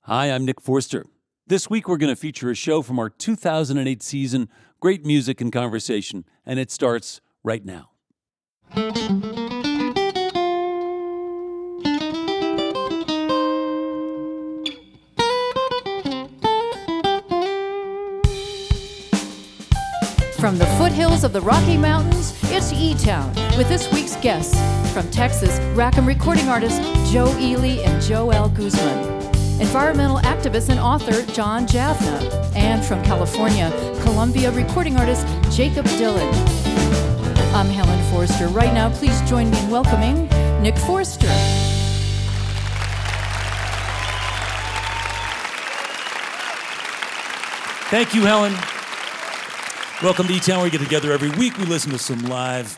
Hi, I'm Nick Forster. This week we're going to feature a show from our 2008 season, Great Music and Conversation, and it starts right now. From the foothills of the Rocky Mountains, it's eTown with this week's guests. From Texas, Rackham recording artists Joe Ely and Joel Guzman. Environmental activist and author John Javanaugh. And from California, Columbia recording artist Jacob Dillon. I'm Helen Forster. Right now, please join me in welcoming Nick Forster. Thank you, Helen. Welcome to eTown. We get together every week. We listen to some live,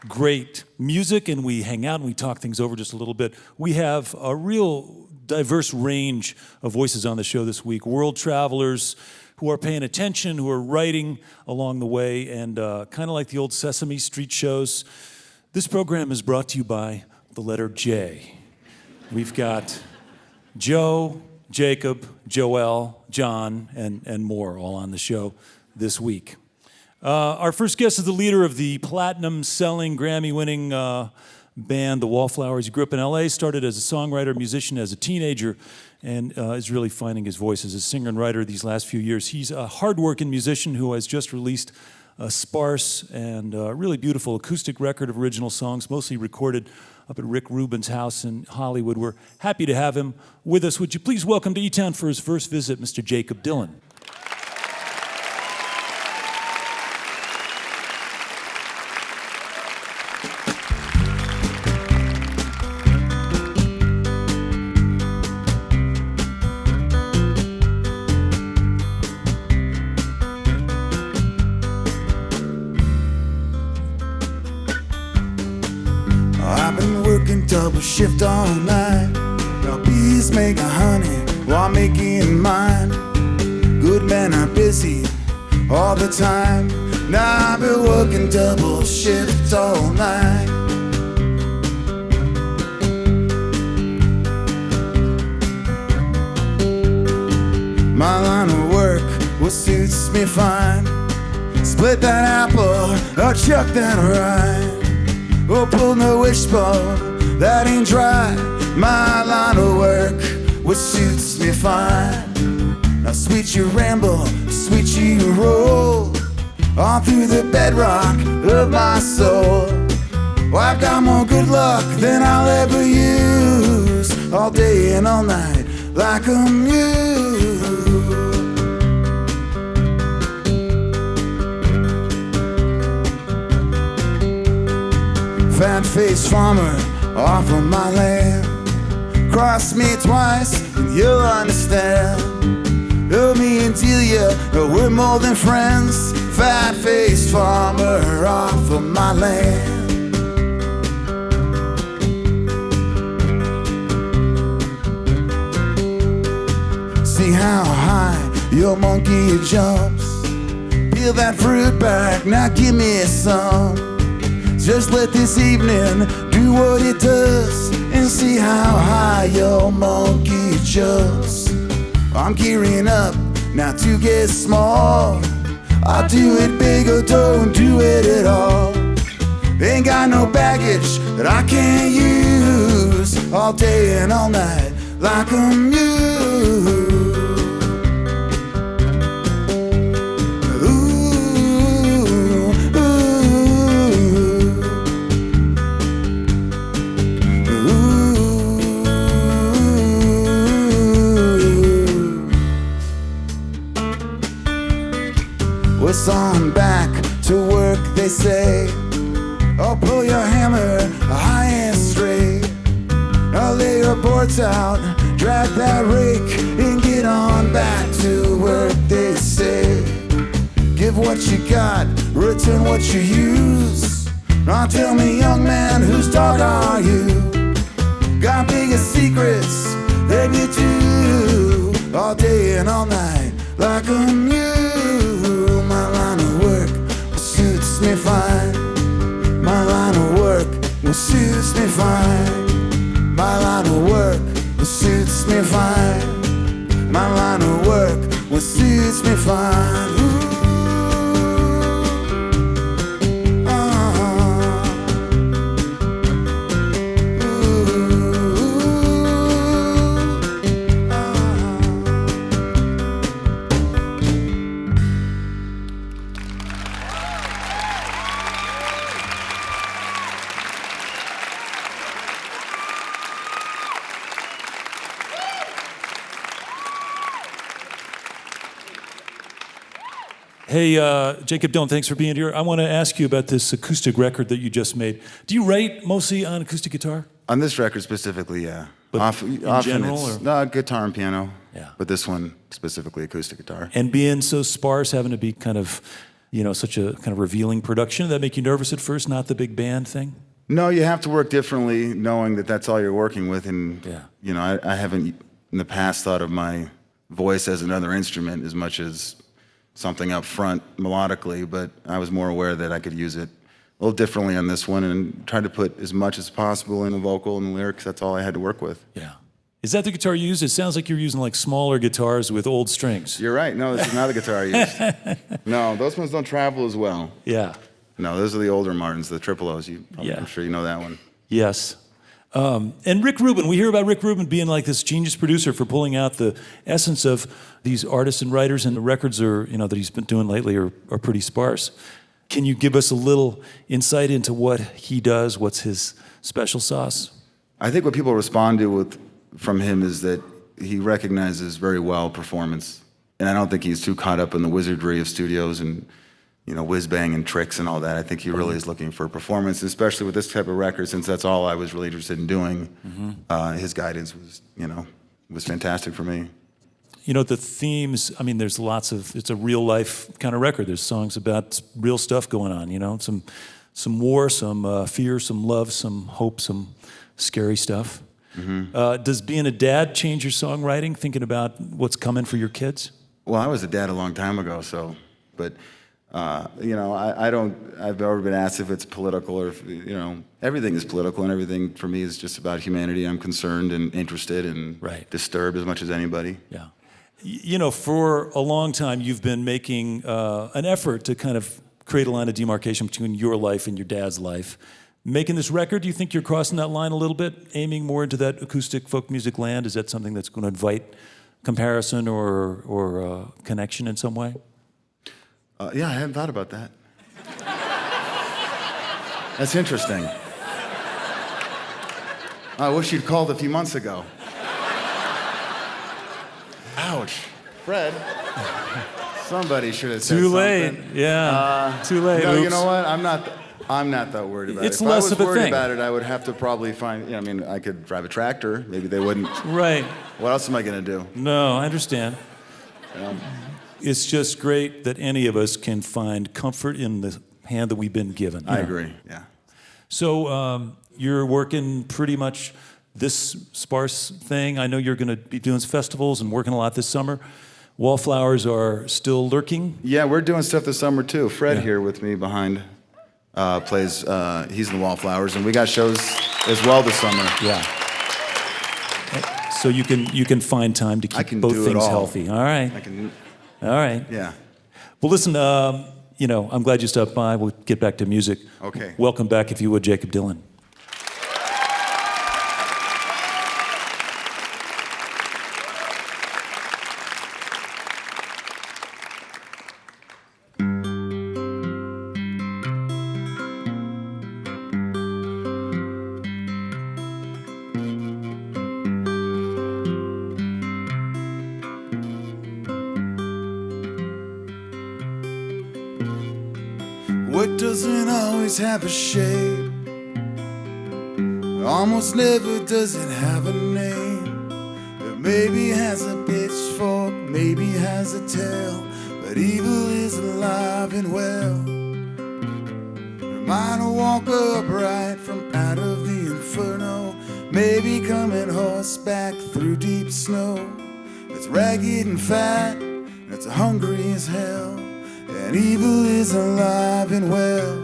great music, and we hang out and we talk things over just a little bit. We have a real diverse range of voices on the show this week. World travelers who are paying attention, who are writing along the way, and kind of like the old Sesame Street shows. This program is brought to you by the letter J. We've got Joe, Jacob, Joel, John, and more all on the show this week. Our first guest is the leader of the platinum-selling, Grammy-winning band, the Wallflowers. He grew up in L.A., started as a songwriter, musician as a teenager, and is really finding his voice as a singer and writer these last few years. He's a hard-working musician who has just released a sparse and really beautiful acoustic record of original songs, mostly recorded up at Rick Rubin's house in Hollywood. We're happy to have him with us. Would you please welcome to eTown for his first visit, Mr. Jacob Dillon. Double shift all night. The bees making honey while making mine. Good men are busy all the time. Now I've been working double shift all night. My line of work what suits me fine. Split that apple or chuck that rye. Or pull no wishbone that ain't dry. My line of work, what suits me fine. Now sweet you ramble, sweet you roll, all through the bedrock of my soul. Well, I've got more good luck than I'll ever use, all day and all night like a muse. Fat-faced farmer off of my land. Cross me twice and you'll understand. Oh, me and Delia, we're more than friends. Fat-faced farmer off of my land. See how high your monkey jumps. Peel that fruit back, now give me some. Just let this evening do what it does and see how high your monkey jumps. I'm gearing up now to get small. I'll do it big or don't do it at all. Ain't got no baggage that I can't use, all day and all night like a muse. What's on back to work, they say. Oh, pull your hammer high and straight. I'll lay your boards out, drag that rake, and get on back to work, they say. Give what you got, return what you use. Now tell me, young man, whose dog are you? Got bigger secrets than you do, all day and all night like a mule. My line of work suits me fine. My line of work suits me fine. My line of work suits me fine. makes me find. Hey, Jacob Dillon, thanks for being here. I want to ask you about this acoustic record that you just made. Do you write mostly on acoustic guitar? On this record specifically, yeah. But often general, it's or? no, guitar and piano. Yeah. But this one specifically acoustic guitar. And being so sparse, having to be kind of, such a kind of revealing production, did that make you nervous at first, not the big band thing? No, you have to work differently knowing that that's all you're working with. And, Yeah. I haven't in the past thought of my voice as another instrument as much as something up front melodically, but I was more aware that I could use it a little differently on this one and tried to put as much as possible in the vocal and the lyrics. That's all I had to work with. Yeah. Is that the guitar you use? It sounds like you're using like smaller guitars with old strings. You're right. No, this is not the guitar I used. No, those ones don't travel as well. Yeah. No, those are the older Martins, the triple O's. I'm sure you know that one. Yes. And Rick Rubin, we hear about Rick Rubin being like this genius producer for pulling out the essence of these artists and writers, and the records that he's been doing lately are pretty sparse. Can you give us a little insight into what he does? What's his special sauce? I think what people respond to from him is that he recognizes very well performance. And I don't think he's too caught up in the wizardry of studios and whiz-bang and tricks and all that. I think he really is looking for performance, especially with this type of record, since that's all I was really interested in doing. Mm-hmm. His guidance was fantastic for me. The themes, there's it's a real life kind of record. There's songs about real stuff going on, some war, some fear, some love, some hope, some scary stuff. Mm-hmm. Does being a dad change your songwriting, thinking about what's coming for your kids? Well, I was a dad a long time ago, but I've never been asked if it's political or if, everything is political, and everything for me is just about humanity. I'm concerned and interested and disturbed as much as anybody. Yeah. For a long time, you've been making an effort to kind of create a line of demarcation between your life and your dad's life. Making this record, do you think you're crossing that line a little bit, aiming more into that acoustic folk music land? Is that something that's going to invite comparison or connection in some way? Yeah, I hadn't thought about that. That's interesting. I wish you'd called a few months ago. Ouch. Fred. Somebody should have said Too something. late. Yeah. Too late. No, Oops. you know what? I'm not that worried about it. It's less of a thing. If I was worried about it, I would have to probably find, I could drive a tractor. Maybe they wouldn't. Right. What else am I going to do? No, I understand. It's just great that any of us can find comfort in the hand that we've been given. I agree, yeah. So you're working pretty much this sparse thing. I know you're going to be doing festivals and working a lot this summer. Wallflowers are still lurking. Yeah, we're doing stuff this summer too. Fred here with me behind plays, he's in the Wallflowers, and we got shows as well this summer. Yeah. So you can find time to keep both things healthy. All right. All right. Yeah. Well, listen, I'm glad you stopped by. We'll get back to music. Okay. Welcome back, if you would, Jacob Dillon. What doesn't always have a shape, almost never does it have a name. It maybe has a pitchfork, maybe has a tail, but evil is alive and well. It might walk upright from out of the inferno, maybe coming horseback through deep snow. It's ragged and fat, it's hungry as hell, and evil is alive and well.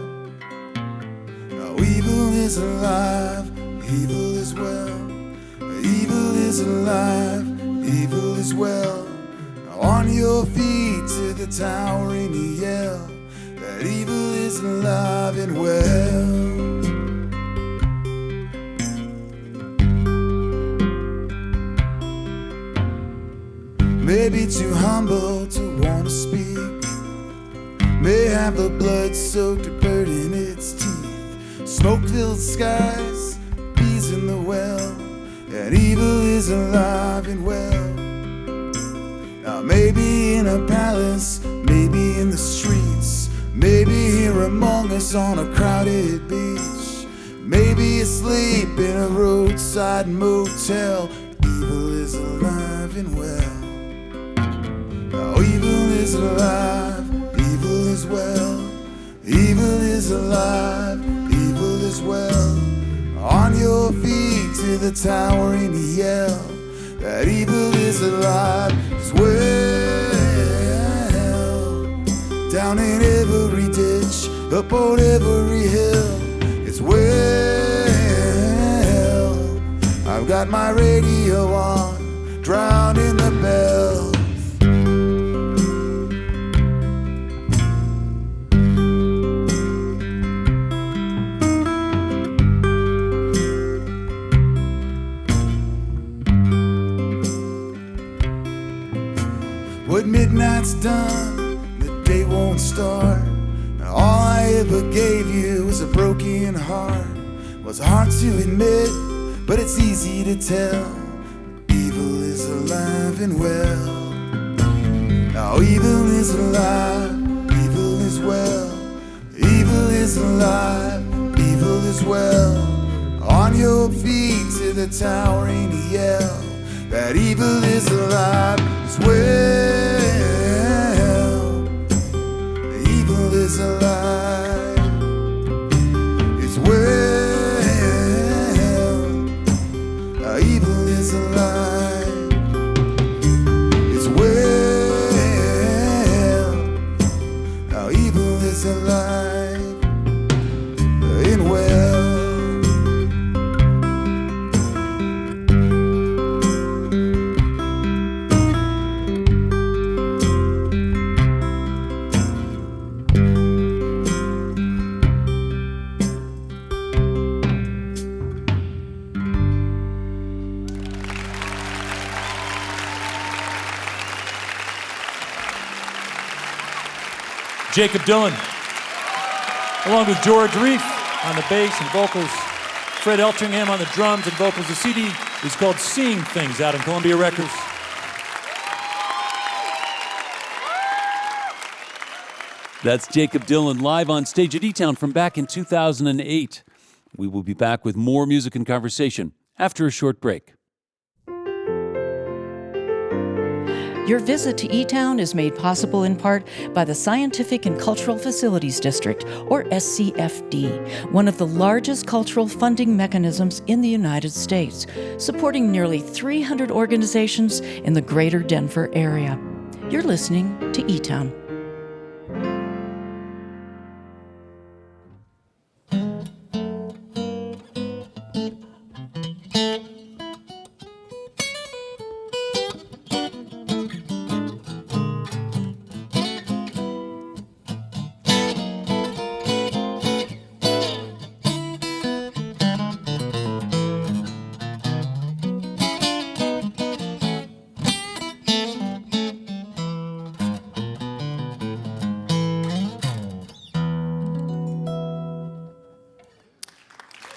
Now evil is alive, evil is well. Evil is alive, evil is well. On your feet to the towering yell that evil is alive and well. Maybe too humble to want to speak, may have the blood-soaked bird in its teeth, smoke-filled skies, bees in the well, and evil is alive and well. Now maybe in a palace, maybe in the streets, maybe here among us on a crowded beach, maybe asleep in a roadside motel. Evil is alive and well. Now evil is alive, evil is well. Evil is alive, evil is well. On your feet to the towering yell that evil is alive as well. Down in every ditch, up on every hill, it's well. I've got my radio on, drowning the bells. When midnight's done, the day won't start. All I ever gave you was a broken heart. Was hard to admit, but it's easy to tell. Evil is alive and well. Now evil is alive, evil is well. Evil is alive, evil is well. On your feet to the towering yell that evil is alive as well. Evil is alive, it's well. Evil is alive, it's well. Evil is alive and well. Jacob Dillon, along with George Reef on the bass and vocals, Fred Eltringham on the drums and vocals. The CD is called Seeing Things, out on Columbia Records. That's Jacob Dillon live on stage at eTown from back in 2008. We will be back with more music and conversation after a short break. Your visit to eTown is made possible in part by the Scientific and Cultural Facilities District, or SCFD, one of the largest cultural funding mechanisms in the United States, supporting nearly 300 organizations in the greater Denver area. You're listening to eTown.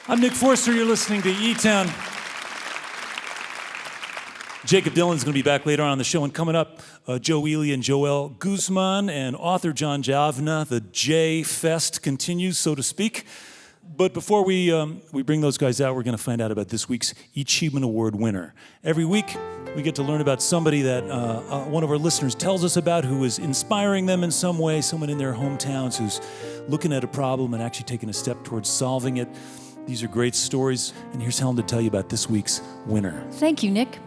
I'm Nick Forster. You're listening to eTown. Jacob Dillon's going to be back later on the show. And coming up, Joe Ely and Joel Guzman and author John Javanaugh. The J Fest continues, so to speak. But before we bring those guys out, we're going to find out about this week's Achievement Award winner. Every week, we get to learn about somebody that one of our listeners tells us about who is inspiring them in some way, someone in their hometowns who's looking at a problem and actually taking a step towards solving it. These are great stories, and here's Helen to tell you about this week's winner. Thank you, Nick.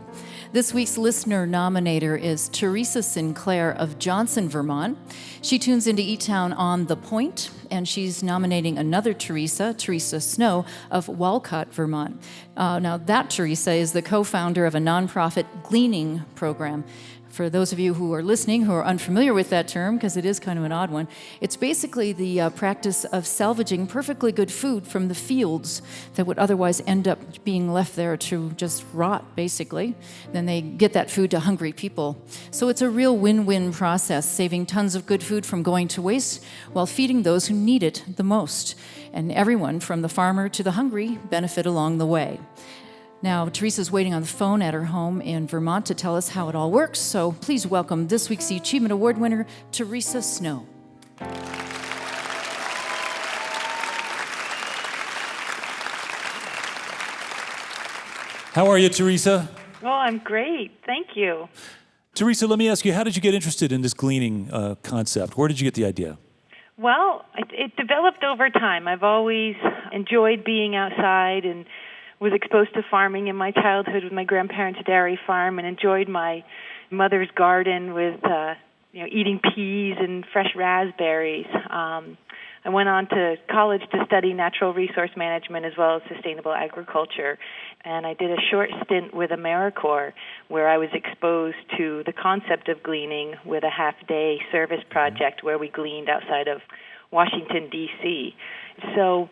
This week's listener nominator is Teresa Sinclair of Johnson, Vermont. She tunes into eTown on The Point, and she's nominating another Teresa Snow of Walcott, Vermont. Now, that Teresa is the co-founder of a nonprofit gleaning program. For those of you who are listening who are unfamiliar with that term, because it is kind of an odd one, it's basically the practice of salvaging perfectly good food from the fields that would otherwise end up being left there to just rot, basically. Then they get that food to hungry people. So it's a real win-win process, saving tons of good food from going to waste while feeding those who need it the most. And everyone, from the farmer to the hungry, benefit along the way. Now, Teresa's waiting on the phone at her home in Vermont to tell us how it all works, so please welcome this week's Achievement Award winner, Teresa Snow. How are you, Teresa? Oh, I'm great. Thank you. Teresa, let me ask you, how did you get interested in this gleaning concept? Where did you get the idea? Well, it developed over time. I've always enjoyed being outside and was exposed to farming in my childhood with my grandparents' dairy farm, and enjoyed my mother's garden with eating peas and fresh raspberries. I went on to college to study natural resource management as well as sustainable agriculture, and I did a short stint with AmeriCorps where I was exposed to the concept of gleaning with a half-day service project where we gleaned outside of Washington, D.C. So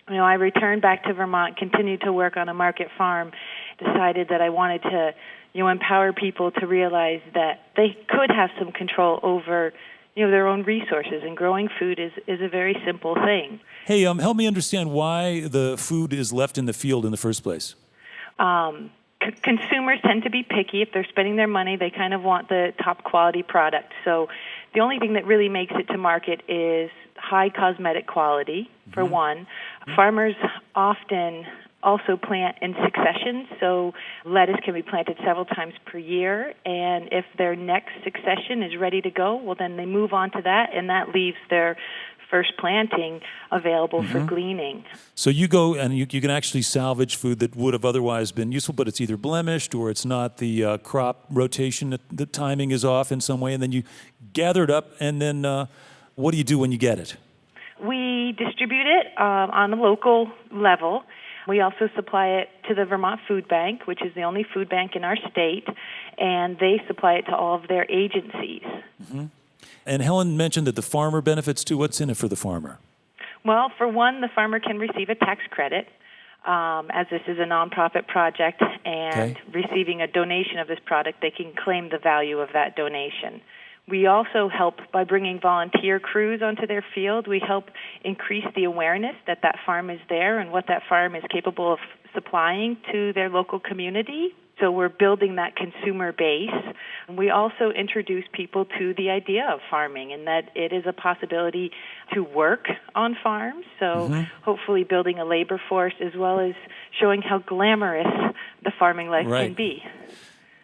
I returned back to Vermont, continued to work on a market farm, decided that I wanted to, empower people to realize that they could have some control over, their own resources, and growing food is a very simple thing. Hey, help me understand why the food is left in the field in the first place. Consumers tend to be picky. If they're spending their money, they kind of want the top quality product. So the only thing that really makes it to market is high cosmetic quality, for one. Farmers often also plant in succession, so lettuce can be planted several times per year, and if their next succession is ready to go, well, then they move on to that, and that leaves their first planting available for gleaning. So you go and you can actually salvage food that would have otherwise been useful, but it's either blemished or it's not the crop rotation, the timing is off in some way, and then you gather it up, and then what do you do when you get it? We distribute it on a local level. We also supply it to the Vermont Food Bank, which is the only food bank in our state, and they supply it to all of their agencies. And Helen mentioned that the farmer benefits too. What's in it for the farmer? Well, for one, the farmer can receive a tax credit, as this is a nonprofit project, and receiving a donation of this product, they can claim the value of that donation. We also help by bringing volunteer crews onto their field. We help increase the awareness that that farm is there and what that farm is capable of supplying to their local community. So we're building that consumer base. We also introduce people to the idea of farming and that it is a possibility to work on farms. So hopefully building a labor force as well as showing how glamorous the farming life can be.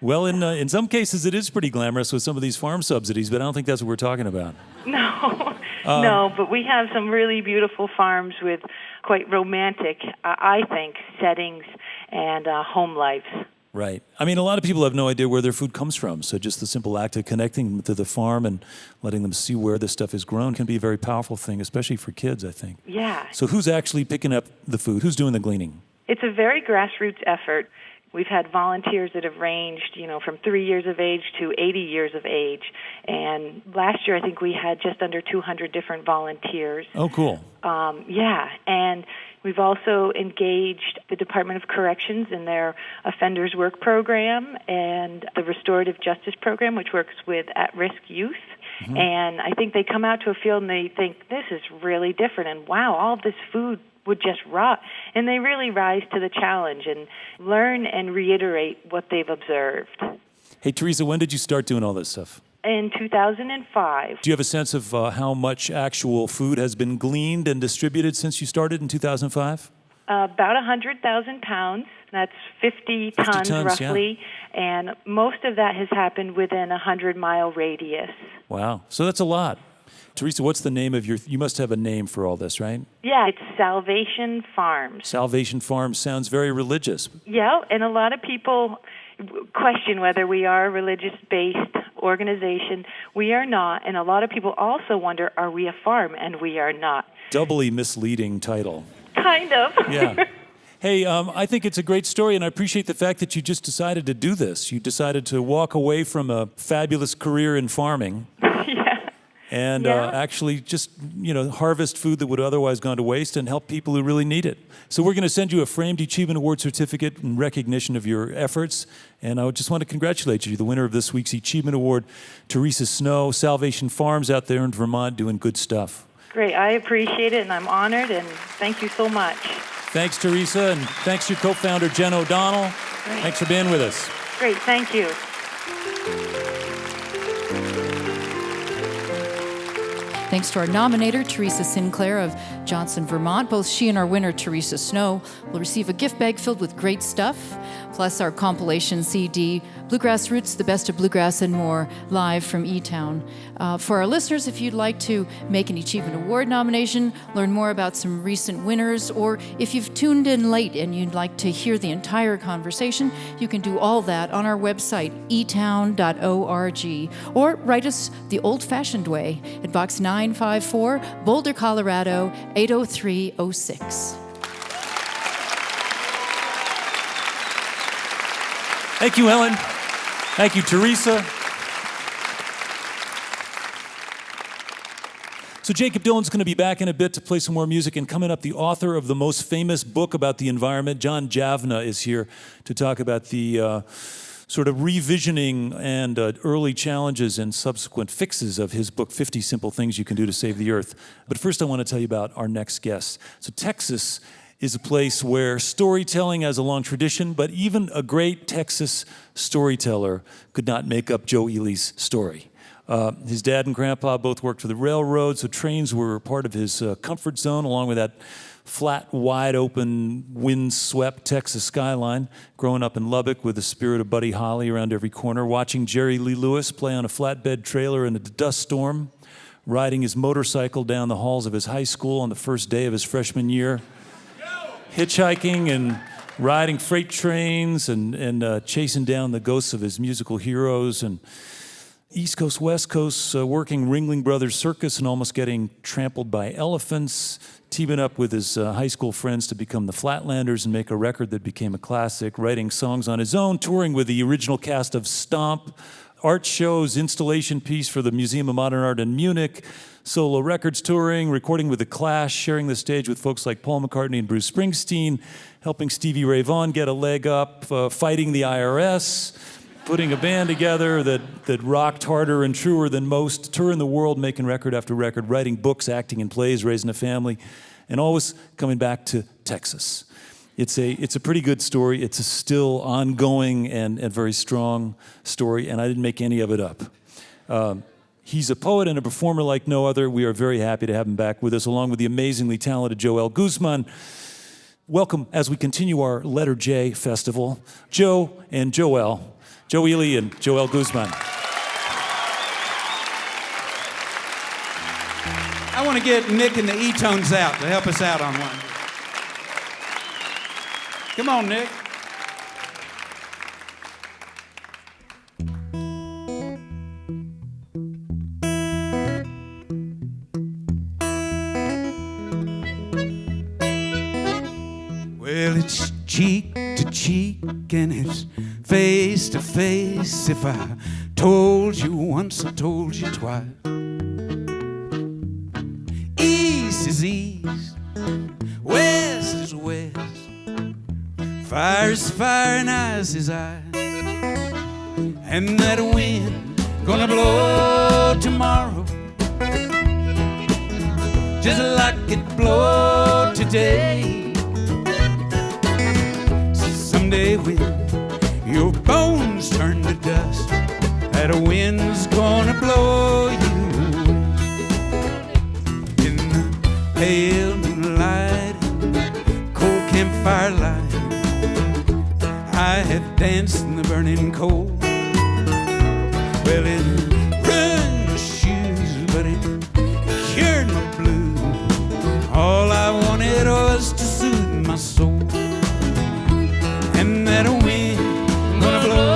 Well, in some cases, it is pretty glamorous with some of these farm subsidies, but I don't think that's what we're talking about. No, but we have some really beautiful farms with quite romantic, I think, settings and home lives. Right. I mean, a lot of people have no idea where their food comes from, so just the simple act of connecting them to the farm and letting them see where this stuff is grown can be a very powerful thing, especially for kids, I think. Yeah. So who's actually picking up the food? Who's doing the gleaning? It's a very grassroots effort. We've had volunteers that have ranged, from 3 years of age to 80 years of age. And last year, I think we had just under 200 different volunteers. Oh, cool. And we've also engaged the Department of Corrections in their Offenders Work Program and the Restorative Justice Program, which works with at-risk youth. And I think they come out to a field and they think, this is really different, and wow, all of this food would just rot. And they really rise to the challenge and learn and reiterate what they've observed. Hey, Teresa, when did you start doing all this stuff? In 2005. Do you have a sense of how much actual food has been gleaned and distributed since you started in 2005? About 100,000 pounds. That's 50 tons roughly. Yeah. And most of that has happened within a 100-mile radius. Wow. So that's a lot. Teresa, what's the name of you must have a name for all this, right? Yeah, it's Salvation Farms. Salvation Farms sounds very religious. Yeah, and a lot of people, question whether we are a religious-based organization. We are not, and a lot of people also wonder, are we a farm? And we are not. Doubly misleading title. Kind of. Yeah. Hey, I think it's a great story, and I appreciate the fact that you just decided to do this. You decided to walk away from a fabulous career in farming. And actually just, harvest food that would have otherwise gone to waste and help people who really need it. So we're going to send you a framed Achievement Award certificate in recognition of your efforts. And I just want to congratulate you, the winner of this week's Achievement Award, Teresa Snow, Salvation Farms out there in Vermont doing good stuff. Great. I appreciate it, and I'm honored, and thank you so much. Thanks, Teresa, and thanks to your co-founder, Jen O'Donnell. Great. Thanks for being with us. Great. Thank you. Thanks to our nominator, Teresa Sinclair of Johnson, Vermont. Both she and our winner, Teresa Snow, will receive a gift bag filled with great stuff, plus our compilation CD, Bluegrass Roots, the best of bluegrass and more, live from eTown. For our listeners, if you'd like to make an Achievement Award nomination, learn more about some recent winners, or if you've tuned in late and you'd like to hear the entire conversation, you can do all that on our website, etown.org, or write us the old-fashioned way at Box 954, Boulder, Colorado, 80306. Thank you, Ellen. Thank you, Teresa. So Jacob Dillon's going to be back in a bit to play some more music, and coming up, the author of the most famous book about the environment, John Javanaugh, is here to talk about the sort of revisioning and early challenges and subsequent fixes of his book, 50 Simple Things You Can Do to Save the Earth. But first, I want to tell you about our next guest. So Texas is a place where storytelling has a long tradition, but even a great Texas storyteller could not make up Joe Ely's story. His dad and grandpa both worked for the railroad, so trains were part of his comfort zone, along with that flat, wide-open, wind-swept Texas skyline. Growing up in Lubbock with the spirit of Buddy Holly around every corner, watching Jerry Lee Lewis play on a flatbed trailer in a dust storm, riding his motorcycle down the halls of his high school on the first day of his freshman year, hitchhiking and riding freight trains and chasing down the ghosts of his musical heroes, and East Coast, West Coast, working Ringling Brothers Circus and almost getting trampled by elephants, teaming up with his high school friends to become the Flatlanders and make a record that became a classic, writing songs on his own, touring with the original cast of Stomp, art shows, installation piece for the Museum of Modern Art in Munich, solo records touring, recording with The Clash, sharing the stage with folks like Paul McCartney and Bruce Springsteen, helping Stevie Ray Vaughan get a leg up, fighting the IRS, putting a band together that rocked harder and truer than most, touring the world, making record after record, writing books, acting in plays, raising a family, and always coming back to Texas. It's a pretty good story. It's a still ongoing and very strong story, and I didn't make any of it up. He's a poet and a performer like no other. We are very happy to have him back with us, along with the amazingly talented Joel Guzman. Welcome as we continue our Letter J Festival, Joe and Joel. Joe Ely and Joel Guzman. I want to get Nick and the eTones out to help us out on one. Come on, Nick. Well, it's cheek to cheek and it's face to face. If I told you once, I told you twice. East is east, west is west. Fire is fire and ice is ice. And that wind gonna blow tomorrow, just like it blowed today. Someday when your bones turn to dust, that wind's gonna blow you away. In the pale moonlight, cold campfire light, I have danced in the burning cold. Well, it ruined my shoes, but it cured my blues. All I wanted was to soothe my soul. And that wind gonna blow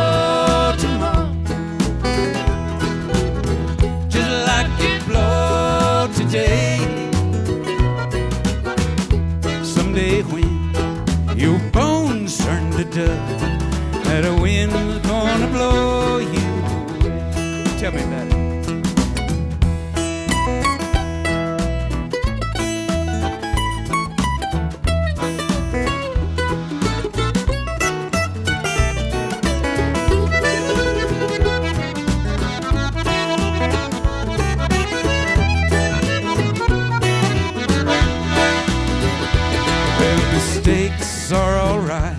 Tell me about it. Mistakes are alright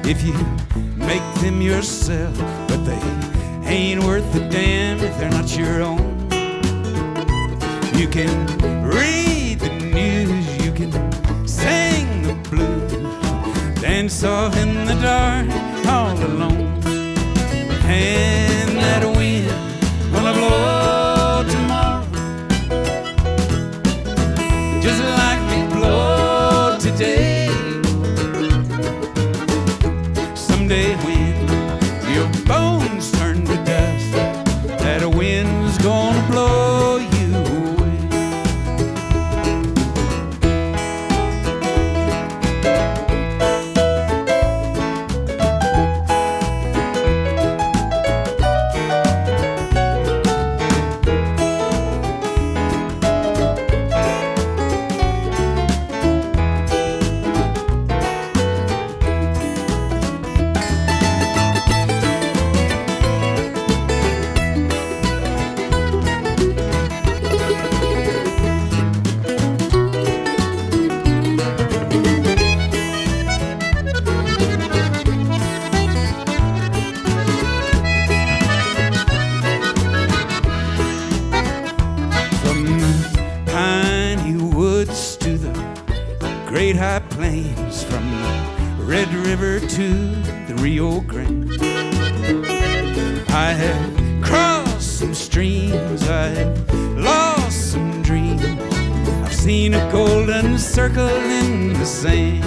if you make them yourself, but they ain't worth a damn if they're not your own. You can read the news, you can sing the blues, dance off in the dark all alone. And that wind gonna blow tomorrow, just like it blowed today. Someday when your bones turn to dust, that wind's gonna blow you away. Great high plains, from the Red River to the Rio Grande. I have crossed some streams, I have lost some dreams. I've seen a golden circle in the sand.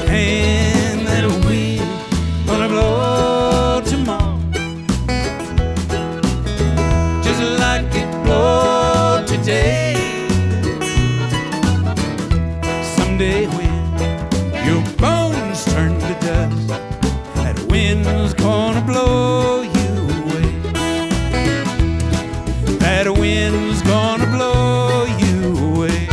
And that wind gonna blow tomorrow, just like it blowed today. Someday when your bones turn to dust, that wind's gonna blow you away. That wind's gonna blow you away.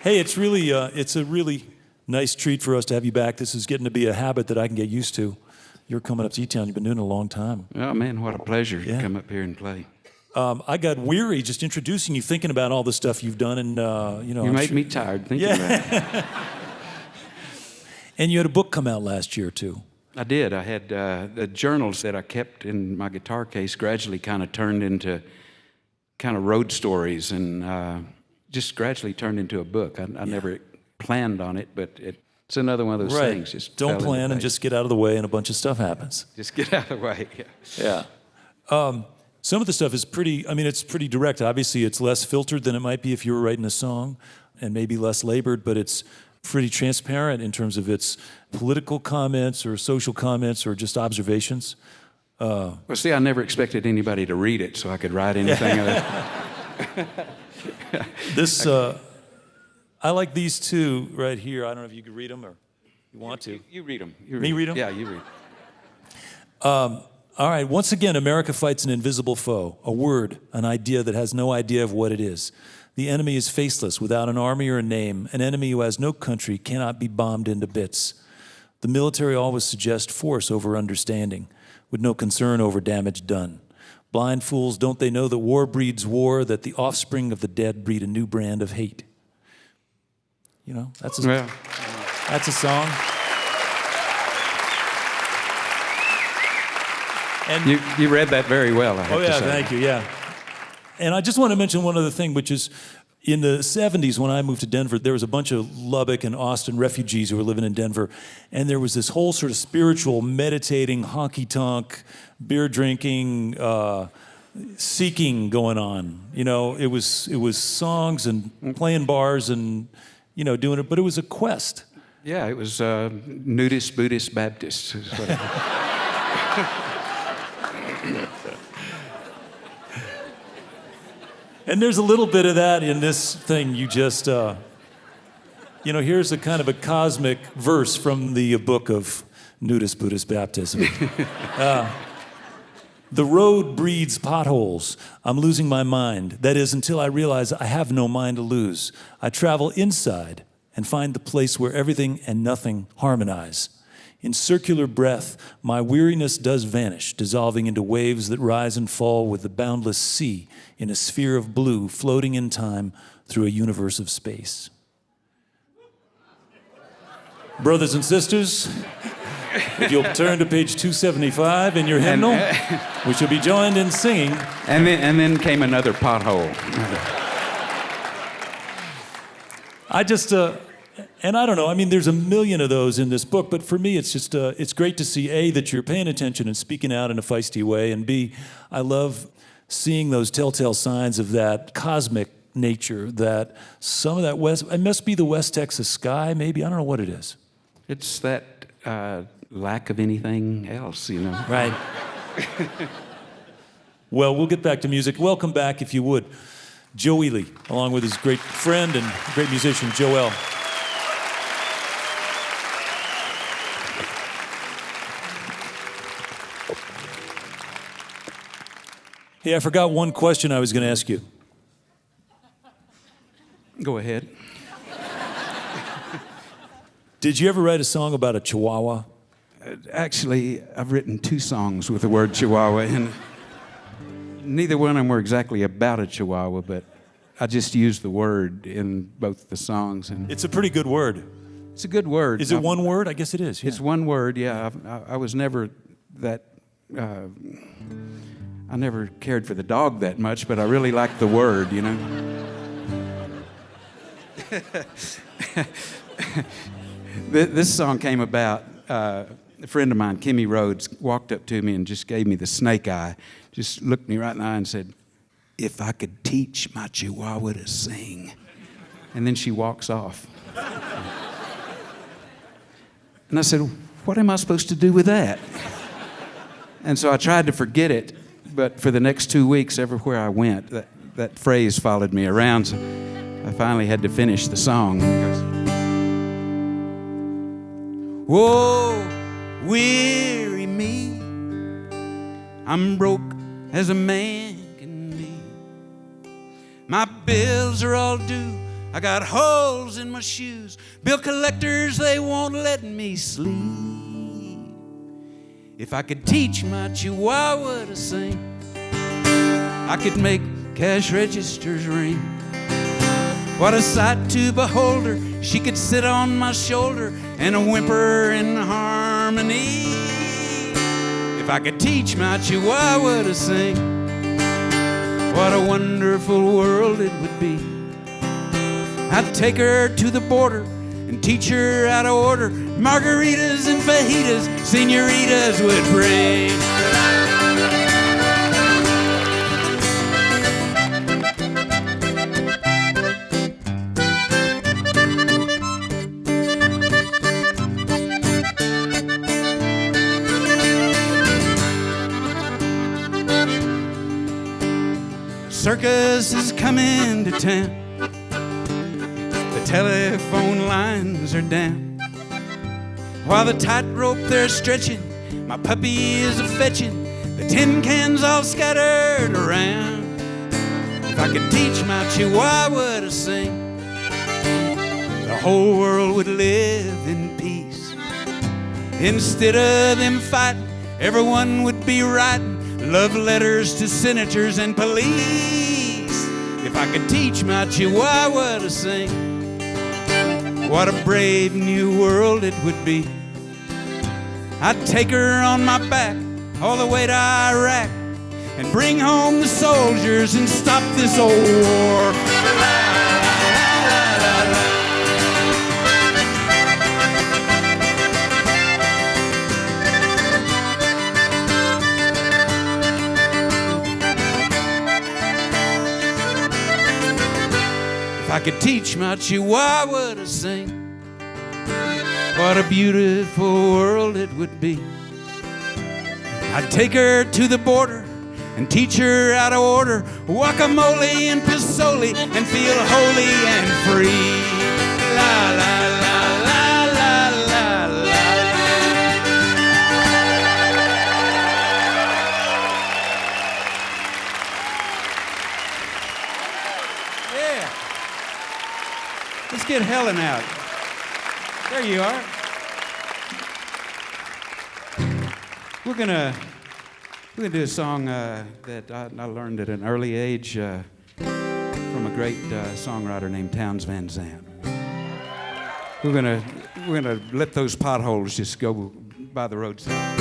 Hey, it's a really nice treat for us to have you back. This is getting to be a habit that I can get used to. You're coming up to eTown. You've been doing it a long time. Oh, man, what a pleasure to come up here and play. I got weary just introducing you, thinking about all the stuff you've done, and You made me tired thinking about it. And you had a book come out last year too. I did. I had the journals that I kept in my guitar case gradually kind of turned into kind of road stories, and just gradually turned into a book. I never planned on it, but it's another one of those things. Just don't plan and just get out of the way, and a bunch of stuff happens. Just get out of the way. Yeah. Some of the stuff is pretty. I mean, it's pretty direct. Obviously, it's less filtered than it might be if you were writing a song, and maybe less labored. But it's pretty transparent in terms of its political comments or social comments or just observations. Well, see, I never expected anybody to read it, so I could write anything of it. This, I like these two right here. I don't know if you could read them or you want to. You read them. Me read them? Yeah, you read. All right. Once again, America fights an invisible foe, a word, an idea that has no idea of what it is. The enemy is faceless, without an army or a name. An enemy who has no country cannot be bombed into bits. The military always suggests force over understanding, with no concern over damage done. Blind fools, don't they know that war breeds war, that the offspring of the dead breed a new brand of hate? You know, that's a song. And you read that very well, I have to say. Thank you, yeah. And I just want to mention one other thing, which is in the 70s when I moved to Denver, there was a bunch of Lubbock and Austin refugees who were living in Denver, and there was this whole sort of spiritual, meditating, honky-tonk, beer-drinking, seeking going on. You know, it was songs and playing bars and, you know, doing it, but it was a quest. Yeah, it was nudist, Buddhist, Baptist. And there's a little bit of that in this thing you just, here's a kind of a cosmic verse from the book of Nudist Buddhist baptism. The road breeds potholes. I'm losing my mind. That is, until I realize I have no mind to lose. I travel inside and find the place where everything and nothing harmonize. In circular breath, my weariness does vanish, dissolving into waves that rise and fall with the boundless sea in a sphere of blue, floating in time through a universe of space. Brothers and sisters, if you'll turn to page 275 in your hymnal, we shall be joined in singing. And then came another pothole. I just, and I don't know, I mean, there's a million of those in this book, but for me, it's just, it's great to see, A, that you're paying attention and speaking out in a feisty way, and B, I love seeing those telltale signs of that cosmic nature, that some of that it must be the West Texas sky, maybe, I don't know what it is. It's that lack of anything else, Right. Well, we'll get back to music. Welcome back, if you would, Joe Ely, along with his great friend and great musician, Joel. Hey, I forgot one question I was going to ask you. Go ahead. Did you ever write a song about a chihuahua? Actually, I've written 2 songs with the word chihuahua, and neither one of them were exactly about a chihuahua, but I just used the word in both the songs. And It's a pretty good word. it's a good word. Is it one word? I guess it is. Yeah. It's one word, yeah. I was never that... I never cared for the dog that much, but I really liked the word, This song came about, a friend of mine, Kimmy Rhodes, walked up to me and just gave me the snake eye, just looked me right in the eye and said, "If I could teach my chihuahua to sing." And then she walks off. And I said, "What am I supposed to do with that?" And so I tried to forget it, but for the next 2 weeks, everywhere I went, that phrase followed me around. So I finally had to finish the song. Whoa, weary me, I'm broke as a man can be. My bills are all due, I got holes in my shoes. Bill collectors, they won't let me sleep. If I could teach my chihuahua to sing, I could make cash registers ring. What a sight to behold her. She could sit on my shoulder and whimper in harmony. If I could teach my chihuahua to sing, what a wonderful world it would be. I'd take her to the border and teach her how to order margaritas and fajitas senoritas would bring. Circus is coming to town. The telephone lines are down. While the tightrope they're stretching, my puppy is a-fetching the tin cans all scattered around. If I could teach my chihuahua to sing, the whole world would live in peace. Instead of them fighting, everyone would be writing love letters to senators and police. If I could teach my chihuahua to sing, what a brave new world it would be. I'd take her on my back all the way to Iraq and bring home the soldiers and stop this old war. If I could teach my chihuahua to sing, what a beautiful world it would be. I'd take her to the border and teach her how to order guacamole and pisoli and feel holy and free. La la la la la la la. Yeah. Let's get Helen out. There you are. We're gonna do a song that I learned at an early age from a great songwriter named Townes Van Zandt. We're gonna let those potholes just go by the roadside.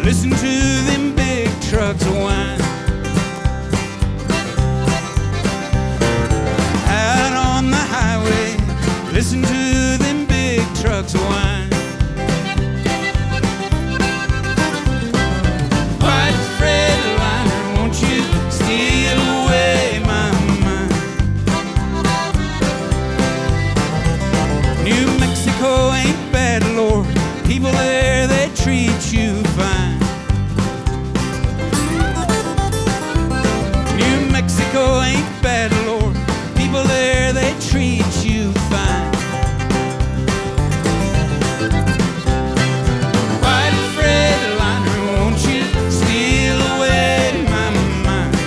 Listen to them big trucks whine. Out on the highway, listen to them big trucks whine. White Fred liner, won't you steal away my mind? New Mexico ain't bad, Lord. People there, they treat you fine. New Mexico ain't bad, Lord. People there, they treat you fine. White Fred liner, won't you steal away my mind?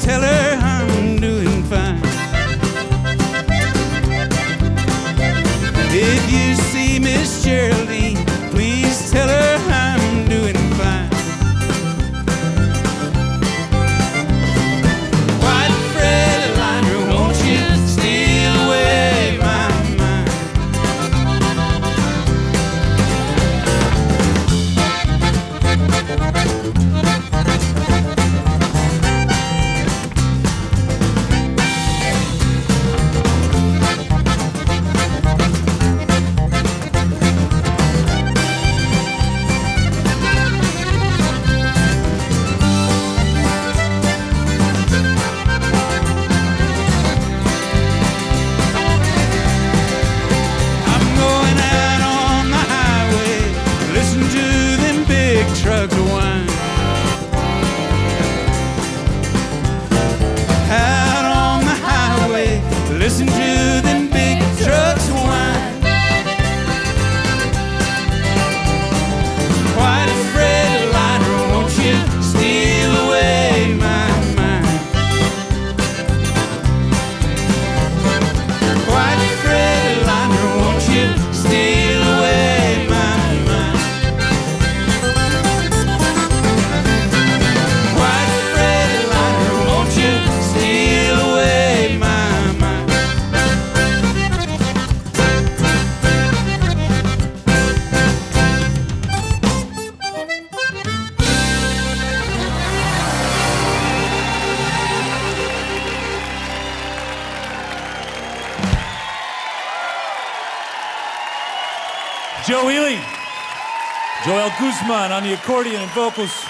Tell her I'm doing fine. If you see Miss Geraldine, please tell her I'm doing fine. White Fred liner, won't you steal away my mind? Trucks of wine. Joe Ely. Joel Guzman on the accordion and vocals,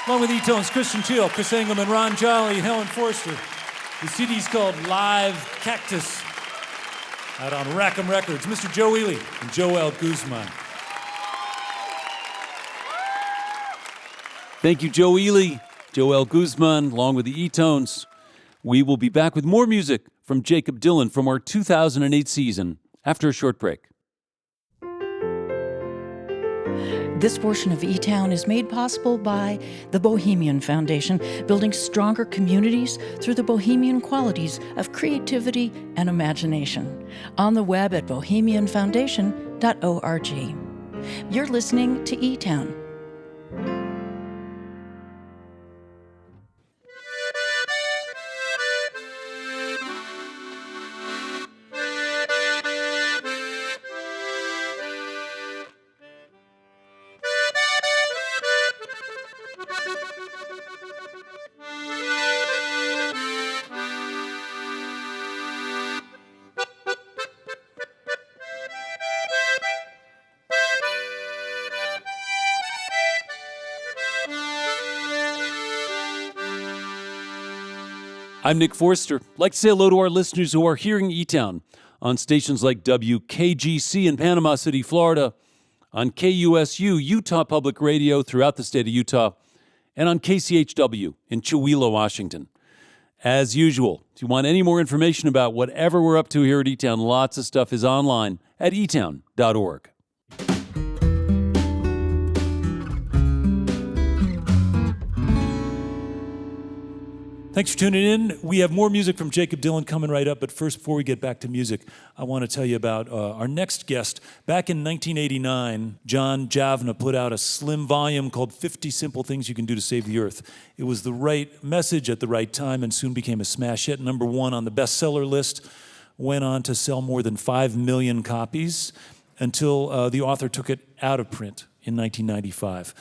along with eTone's Christian Teal, Chris Engelman, Ron Jolly, Helen Forster. The CD's called Live Cactus, out on Rackham Records. Mr. Joe Ely and Joel Guzman. Thank you, Joe Ely, Joel Guzman, along with the eTones. We will be back with more music from Jacob Dillon from our 2008 season after a short break. This portion of eTown is made possible by the Bohemian Foundation, building stronger communities through the bohemian qualities of creativity and imagination. On the web at bohemianfoundation.org. You're listening to eTown. I'm Nick Forster. I'd like to say hello to our listeners who are hearing eTown on stations like WKGC in Panama City, Florida, on KUSU, Utah Public Radio throughout the state of Utah, and on KCHW in Chewelah, Washington. As usual, if you want any more information about whatever we're up to here at eTown, lots of stuff is online at eTown.org. Thanks for tuning in. We have more music from Jacob Dillon coming right up, but first, before we get back to music, I want to tell you about our next guest. Back in 1989, John Javanaugh put out a slim volume called 50 Simple Things You Can Do to Save the Earth. It was the right message at the right time and soon became a smash hit, #1 on the bestseller list, went on to sell more than 5 million copies until the author took it out of print in 1995.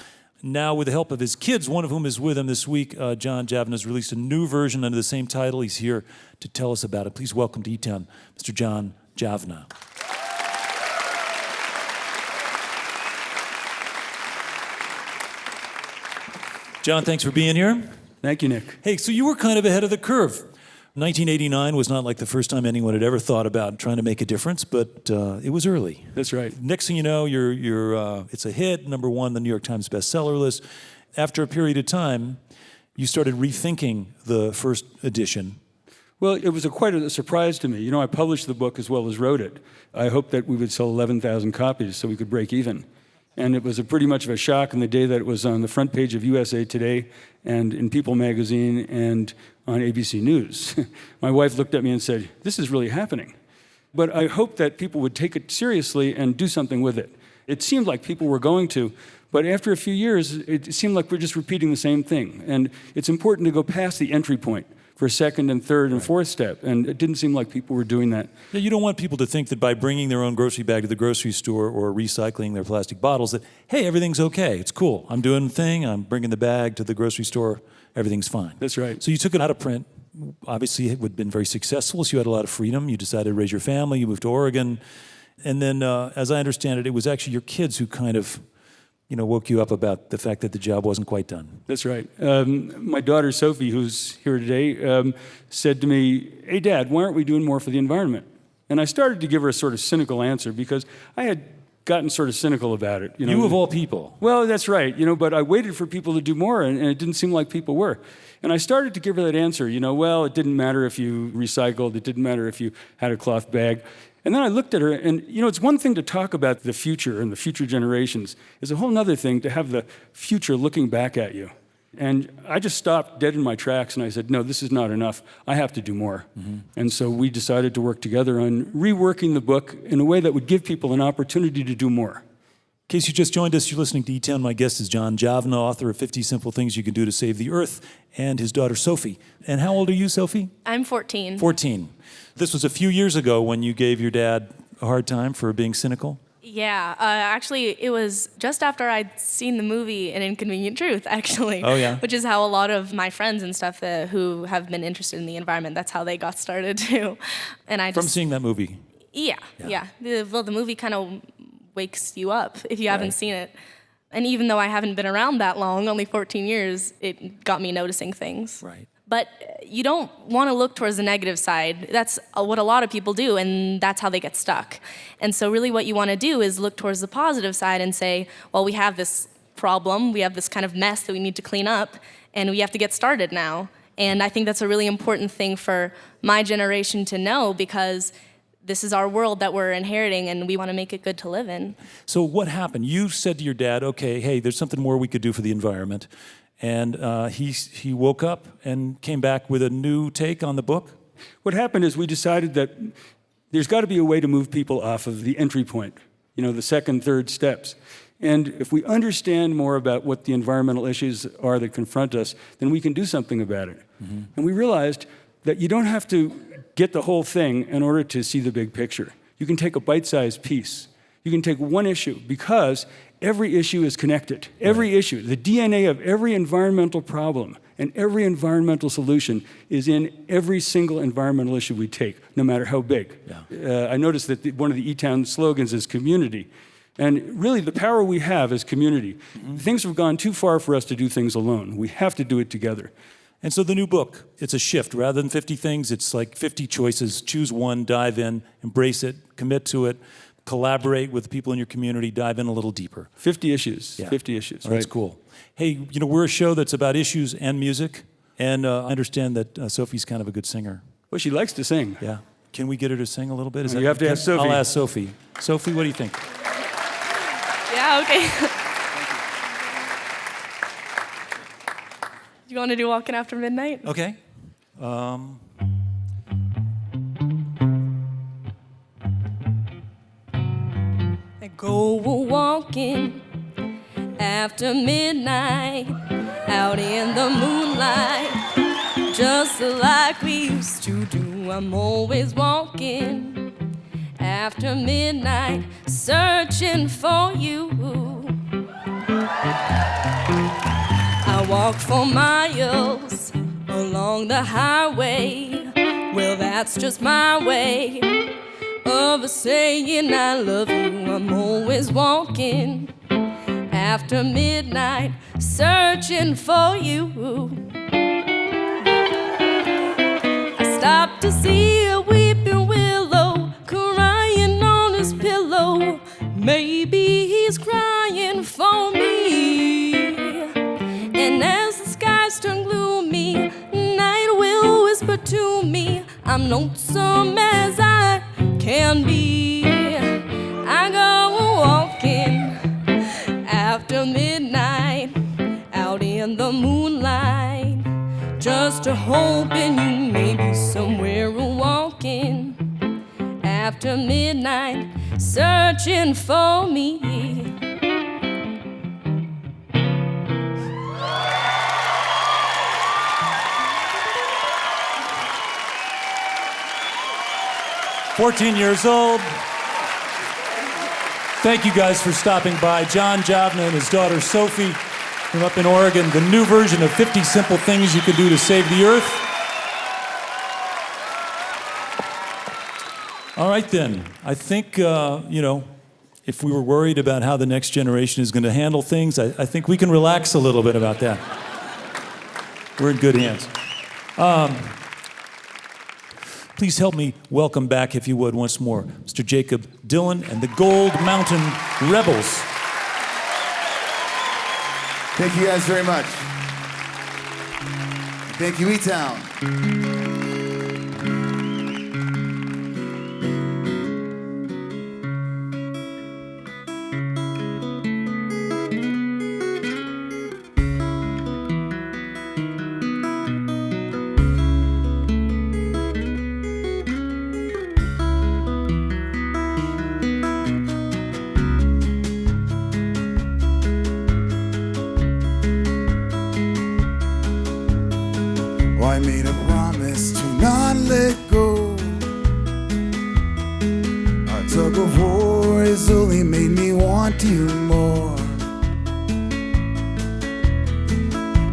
Now, with the help of his kids, one of whom is with him this week, John Javanaugh has released a new version under the same title. He's here to tell us about it. Please welcome to eTown, Mr. John Javanaugh. John, thanks for being here. Thank you, Nick. Hey, so you were kind of ahead of the curve. 1989 was not like the first time anyone had ever thought about trying to make a difference, but it was early. That's right. Next thing you know, it's a hit, #1 the New York Times bestseller list. After a period of time, you started rethinking the first edition. Well, it was quite a surprise to me. You know, I published the book as well as wrote it. I hoped that we would sell 11,000 copies so we could break even. And it was pretty much of a shock on the day that it was on the front page of USA Today and in People magazine and on ABC News. My wife looked at me and said, "This is really happening." But I hoped that people would take it seriously and do something with it. It seemed like people were going to, but after a few years, it seemed like we're just repeating the same thing. And it's important to go past the entry point for second and third and fourth step, and it didn't seem like people were doing that. Yeah, you don't want people to think that by bringing their own grocery bag to the grocery store or recycling their plastic bottles that, hey, everything's okay, it's cool. I'm doing the thing, I'm bringing the bag to the grocery store, everything's fine. That's right. So you took it out of print. Obviously, it would have been very successful, so you had a lot of freedom. You decided to raise your family, you moved to Oregon. And then, as I understand it, it was actually your kids who kind of woke you up about the fact that the job wasn't quite done. That's right. My daughter, Sophie, who's here today, said to me, "Hey, Dad, why aren't we doing more for the environment?" And I started to give her a sort of cynical answer because I had gotten sort of cynical about it. You of all people. Well, that's right. But I waited for people to do more, and it didn't seem like people were. And I started to give her that answer, well, it didn't matter if you recycled, it didn't matter if you had a cloth bag. And then I looked at her, and it's one thing to talk about the future and the future generations. It's a whole other thing to have the future looking back at you. And I just stopped dead in my tracks, and I said, no, this is not enough. I have to do more. Mm-hmm. And so we decided to work together on reworking the book in a way that would give people an opportunity to do more. In case you just joined us, you're listening to eTown. My guest is John Javanaugh, author of 50 Simple Things You Can Do to Save the Earth, and his daughter, Sophie. And how old are you, Sophie? I'm 14. 14. This was a few years ago when you gave your dad a hard time for being cynical? Yeah, actually, it was just after I'd seen the movie An Inconvenient Truth, actually. Oh, yeah? Which is how a lot of my friends and stuff who have been interested in the environment, that's how they got started, too. And From seeing that movie? Yeah. The movie kind of wakes you up if you haven't seen it. And even though I haven't been around that long, only 14 years, it got me noticing things. Right. But you don't want to look towards the negative side. That's what a lot of people do, and that's how they get stuck. And so really what you want to do is look towards the positive side and say, well, we have this problem, we have this kind of mess that we need to clean up, and we have to get started now. And I think that's a really important thing for my generation to know, because this is our world that we're inheriting, and we want to make it good to live in. So what happened? You said to your dad, okay, hey, there's something more we could do for the environment. And he woke up and came back with a new take on the book? What happened is we decided that there's got to be a way to move people off of the entry point, the second, third steps. And if we understand more about what the environmental issues are that confront us, then we can do something about it. Mm-hmm. And we realized that you don't have to get the whole thing in order to see the big picture. You can take a bite-sized piece. You can take one issue, because every issue is connected. Every issue, the DNA of every environmental problem and every environmental solution is in every single environmental issue we take, no matter how big. Yeah. I noticed that one of the eTown slogans is community. And really, the power we have is community. Mm-hmm. Things have gone too far for us to do things alone. We have to do it together. And so the new book, it's a shift. Rather than 50 things, it's like 50 choices. Choose one, dive in, embrace it, commit to it, collaborate with people in your community, dive in a little deeper. 50 issues, yeah. 50 issues, Oh, right? that's cool. Hey, we're a show that's about issues and music, and I understand that Sophie's kind of a good singer. Well, she likes to sing. Yeah. Can we get her to sing a little bit? You have to ask Sophie. I'll ask Sophie. Sophie, what do you think? Yeah, okay. You want to do Walking After Midnight? Okay. I go walking after midnight, out in the moonlight, just like we used to do. I'm always walking after midnight, searching for you. I walk for miles along the highway. Well, that's just my way of saying I love you. I'm always walking after midnight, searching for you. I stopped to see a weeping willow crying on his pillow. Maybe he's crying for me. And as the skies turn gloomy, night will whisper to me, I'm lonesome as I can be. I go walking after midnight, out in the moonlight, just hoping you may be somewhere walking after midnight, searching for me. "14 years old." Thank you guys for stopping by. John Javanaugh and his daughter Sophie from up in Oregon. The new version of 50 Simple Things You Can Do to Save the Earth. All right then. I think, if we were worried about how the next generation is going to handle things, I think we can relax a little bit about that. We're in good hands. Please help me welcome back, if you would, once more, Mr. Jacob Dillon and the Gold Mountain Rebels. Thank you guys very much. Thank you, eTown. I made a promise to not let go. Our tug of war has only made me want you more.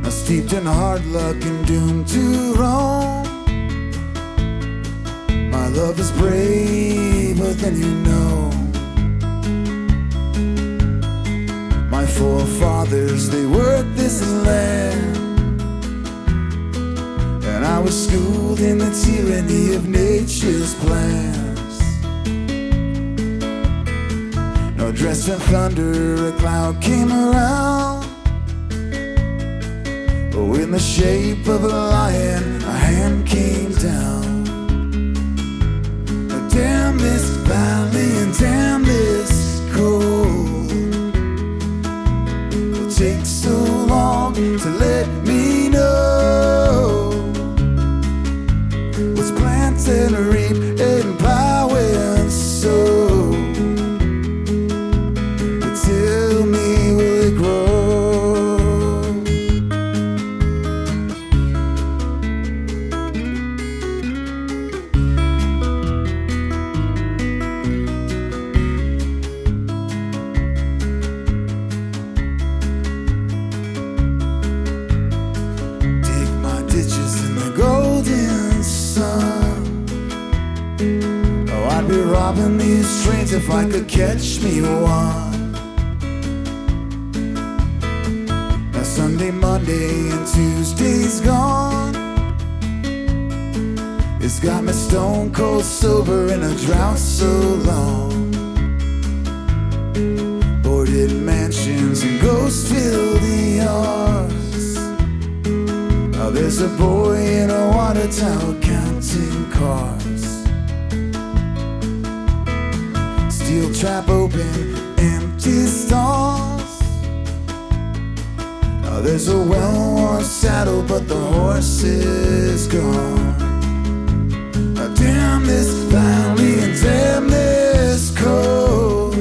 Now steeped in hard luck and doomed to roam. My love is braver than you know. forefathers, they worked this land. And I was schooled in the tyranny of nature's plans. No dressed in thunder, a cloud came around. Oh, in the shape of a lion, a hand came down. Damn this valley and damn this cold. It'll take so long to let me know what's planted, reap, and plow and sow. But tell me, will it grow? Robbing these trains if I could catch me one. Now Sunday, Monday, and Tuesday's gone. It's got me stone cold sober in a drought so long. Boarded mansions and ghost-filled yards. Now there's a boy in a water tower counting cars. Steel trap open, empty stalls. Now there's a well-worn saddle, but the horse is gone. Now damn this valley and damn this cold.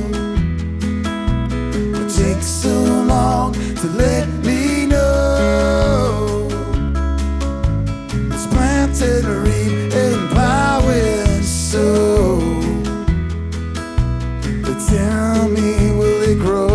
It takes so long to let me know it's planted, reap, and plow and sow. Tell me, will it grow?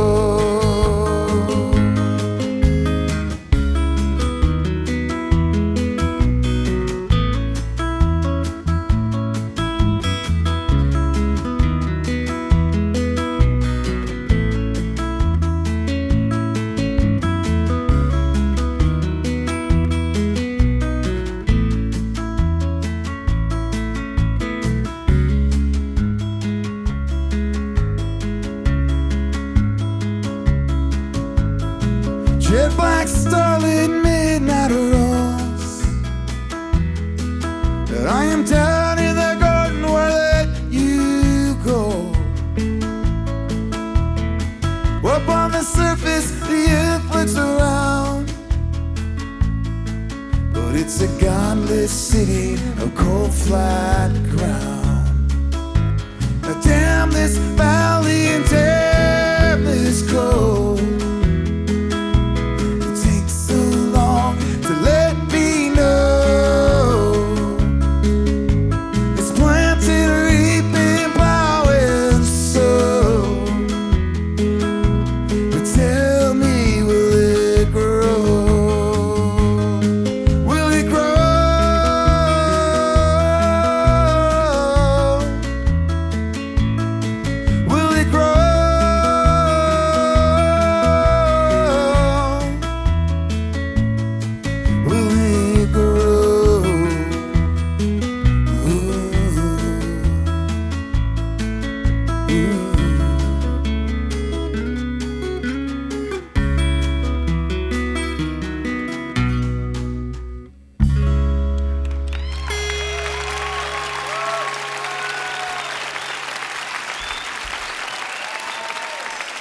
Jet black starlit midnight rose. That I am down in the garden where let you go. Up on the surface, the earth looks around, but it's a godless city of cold flat ground. Now damn this valley and damn this cold.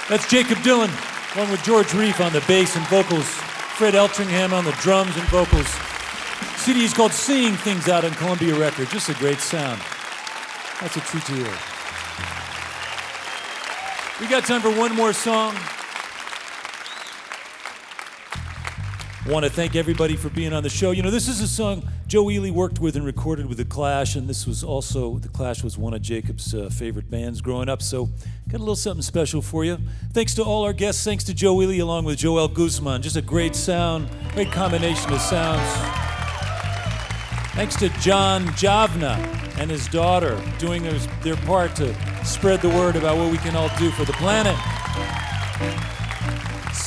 That's Jacob Dillon, along with George Reef on the bass and vocals, Fred Eltringham on the drums and vocals. CD is called Seeing Things Out on Columbia Records. Just a great sound. That's a treat to hear. We got time for one more song. Want to thank everybody for being on the show. You know, this is a song Joe Ely worked with and recorded with The Clash, and this was also, The Clash was one of Jacob's favorite bands growing up, so got a little something special for you. Thanks to all our guests, thanks to Joe Ely along with Joel Guzman. Just a great sound, great combination of sounds. Thanks to John Javanaugh and his daughter doing their part to spread the word about what we can all do for the planet.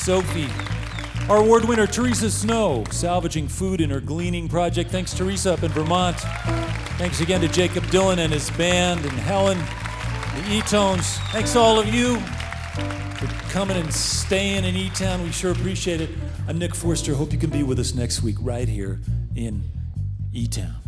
Sophie. Our award winner, Teresa Snow, salvaging food in her gleaning project. Thanks, Teresa, up in Vermont. Thanks again to Jacob Dillon and his band, and Helen, the eTones. Thanks to all of you for coming and staying in eTown. We sure appreciate it. I'm Nick Forster. Hope you can be with us next week right here in eTown.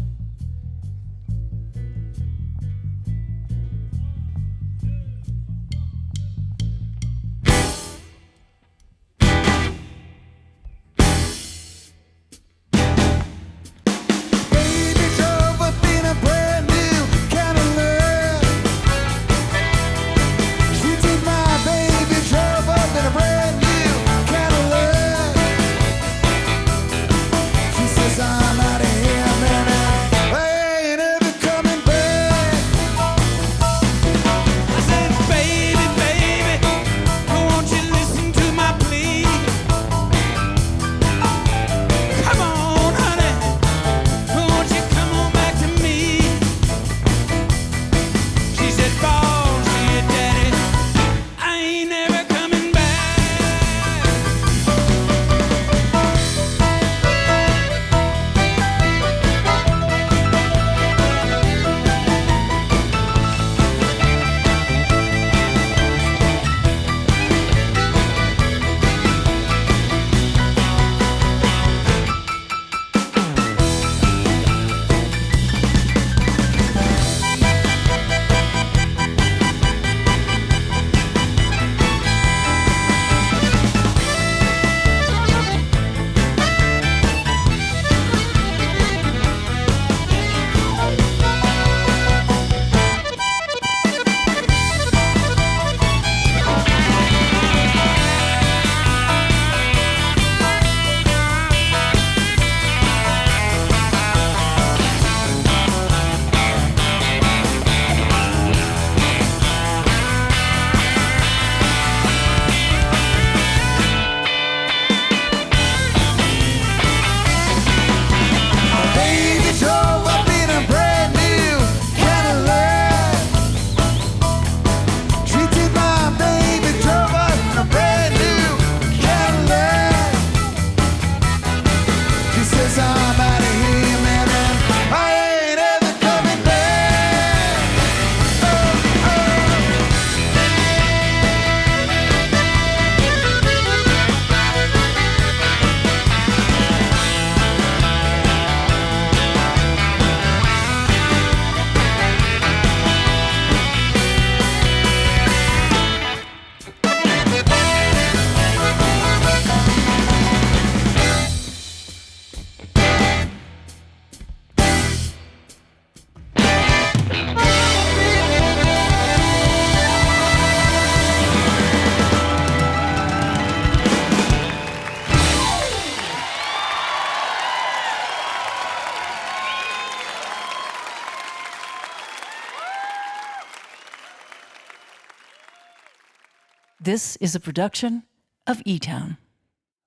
This is a production of eTown.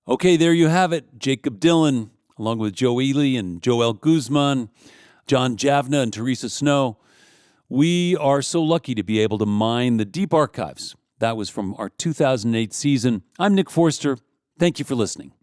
Okay, there you have it. Jacob Dillon, along with Joe Ely and Joel Guzman, John Javanaugh and Teresa Snow. We are so lucky to be able to mine the deep archives. That was from our 2008 season. I'm Nick Forster. Thank you for listening.